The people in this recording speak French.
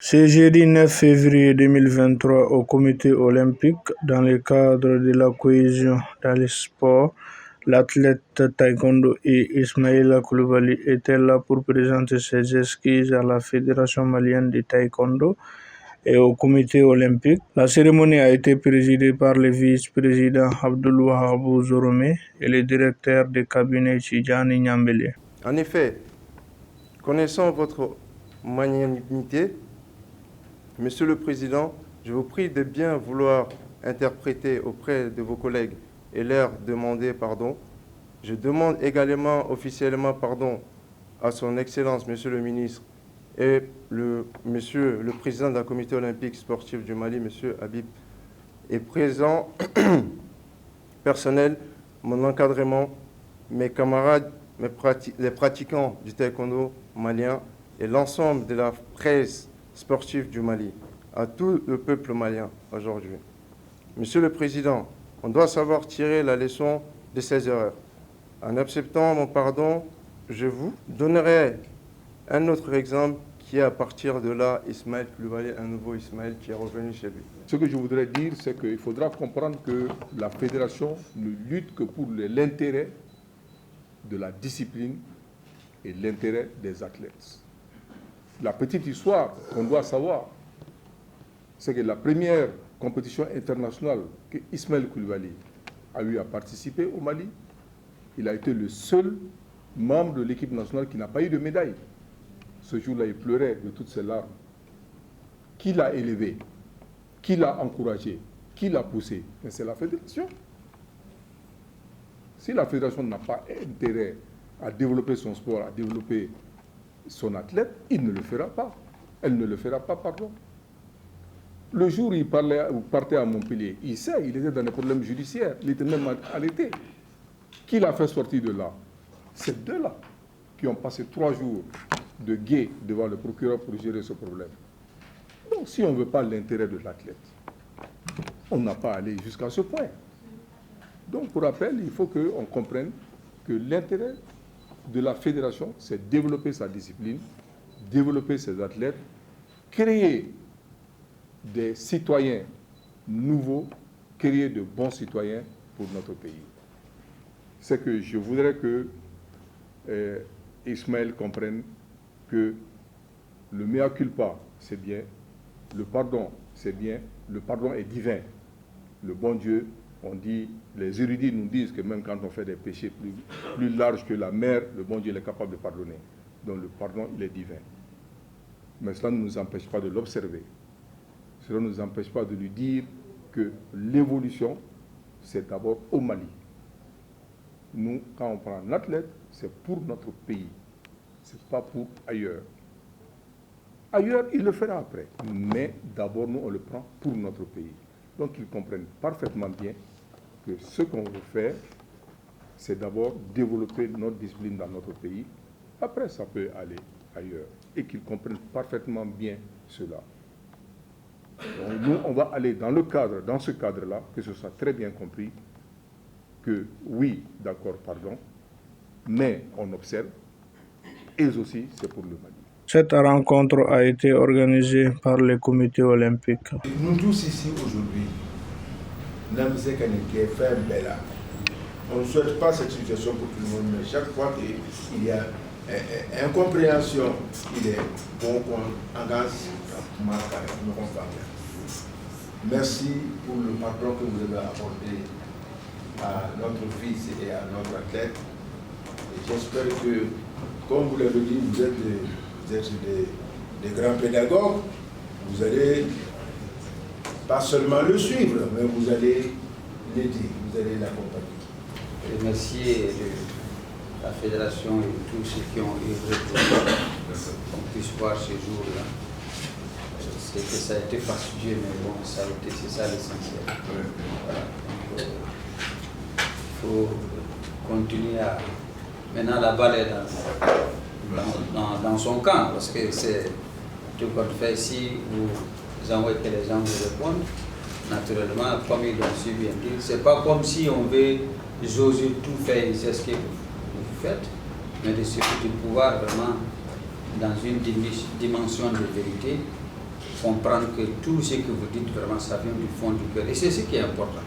Ce jeudi 9 février 2023 au comité olympique, dans le cadre de la cohésion dans le sport, l'athlète taekwondo et Ismaïla Coulibaly étaient là pour présenter ses excuses à la Fédération malienne de taekwondo et au comité olympique. La cérémonie a été présidée par le vice-président Abdoulwahab Zoromé et le directeur de cabinet Tidjani Niambélé. En effet, connaissant votre magnanimité, Monsieur le Président, je vous prie de bien vouloir interpréter auprès de vos collègues et leur demander pardon. Je demande également officiellement pardon à son Excellence, Monsieur le Ministre, et Monsieur le Président d'un comité olympique sportif du Mali, Monsieur Habib, est présent, personnel, mon encadrement, mes camarades, les pratiquants du taekwondo malien et l'ensemble de la presse sportive du Mali, à tout le peuple malien aujourd'hui. Monsieur le Président, on doit savoir tirer la leçon de ces erreurs. En acceptant mon pardon, je vous donnerai un autre exemple qui est à partir de là, Ismaël Coulibaly, un nouveau Ismaël qui est revenu chez lui. Ce que je voudrais dire, c'est qu'il faudra comprendre que la fédération ne lutte que pour l'intérêt de la discipline et l'intérêt des athlètes. La petite histoire qu'on doit savoir, c'est que la première compétition internationale que Ismaël Coulibaly a eu à participer au Mali, il a été le seul membre de l'équipe nationale qui n'a pas eu de médaille. Ce jour-là, il pleurait de toutes ses larmes. Qui l'a élevé? Qui l'a encouragé? Qui l'a poussé? C'est la fédération. Si la fédération n'a pas intérêt à développer son sport, à développer son athlète, il ne le fera pas. Elle ne le fera pas, pardon. Le jour où il partait à Montpellier, il était dans des problèmes judiciaires. Il était même arrêté. Qui l'a fait sortir de là? Ces deux-là qui ont passé 3 jours de guet devant le procureur pour gérer ce problème. Donc, si on ne veut pas l'intérêt de l'athlète, on n'a pas allé jusqu'à ce point. Donc, pour rappel, il faut qu'on comprenne que l'intérêt de la fédération, c'est développer sa discipline, développer ses athlètes, créer des citoyens nouveaux, créer de bons citoyens pour notre pays. C'est que je voudrais que Ismaël comprenne que le mea culpa, c'est bien, le pardon, c'est bien, le pardon est divin. Le bon Dieu, on dit, les érudits nous disent que même quand on fait des péchés plus larges que la mer, le bon Dieu est capable de pardonner. Donc le pardon, il est divin. Mais cela ne nous empêche pas de l'observer. Cela ne nous empêche pas de lui dire que l'évolution, c'est d'abord au Mali. Nous, quand on prend un athlète, c'est pour notre pays. Ce n'est pas pour ailleurs. Ailleurs, il le fera après. Mais d'abord, nous, on le prend pour notre pays. Donc, ils comprennent parfaitement bien que ce qu'on veut faire, c'est d'abord développer notre discipline dans notre pays. Après, ça peut aller ailleurs. Et qu'ils comprennent parfaitement bien cela. Donc, nous, on va aller dans ce cadre-là, que ce soit très bien compris, que oui, d'accord, pardon, mais on observe, et aussi, c'est pour le Mali. Cette rencontre a été organisée par le comité olympique. Nous tous ici aujourd'hui, on ne souhaite pas cette situation pour tout le monde, mais chaque fois qu'il y a incompréhension, il est bon qu'on engage Merci pour le pardon que vous avez apporté à notre fils et à notre athlète. Et j'espère que, comme vous l'avez dit, vous êtes des grands pédagogues. Vous allez pas seulement le suivre, mais vous allez l'aider, vous allez l'accompagner. Remercier la fédération et tous ceux qui ont œuvré pour qu'on puisse voir ce jour-là. C'est que ça a été fastidieux, mais bon, c'est ça l'essentiel. Voilà. Il faut continuer à... Maintenant, la balle est dans son camp, parce que c'est tout qu'on fait. Si vous envoyez que les gens vous répondent, naturellement, comme ils l'ont su bien dire, c'est pas comme si on veut oser tout faire, c'est ce que vous faites, mais de pouvoir vraiment, dans une dimension de vérité, comprendre que tout ce que vous dites, vraiment, ça vient du fond du cœur. Et c'est ce qui est important.